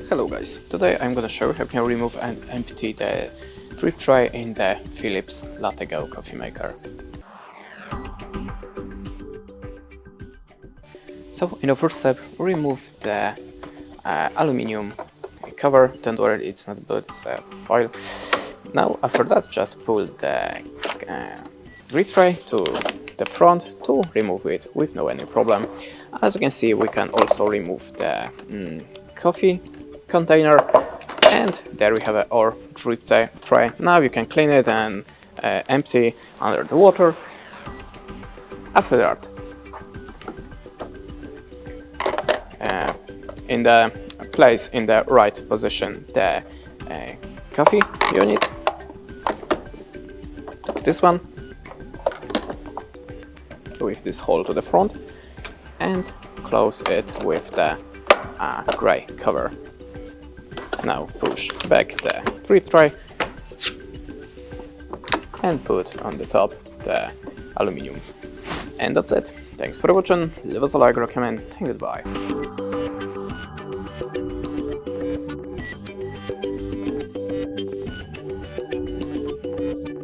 Hello guys, today I'm gonna show you how you can remove and empty the drip tray in the Philips LatteGo coffee maker. So in the first step, remove the aluminium cover. Don't worry, it's not good, it's a foil. Now after that, just pull the drip tray to the front to remove it with no any problem. As you can see, we can also remove the coffee container, and there we have our drip tray. Now you can clean it and empty under the water. After that, in the place in the right position the coffee unit, this one with this hole to the front, and close it with the gray cover. Now push back the drip tray and put on the top the aluminium. And that's it. Thanks for watching, leave us a like, recommend, and goodbye.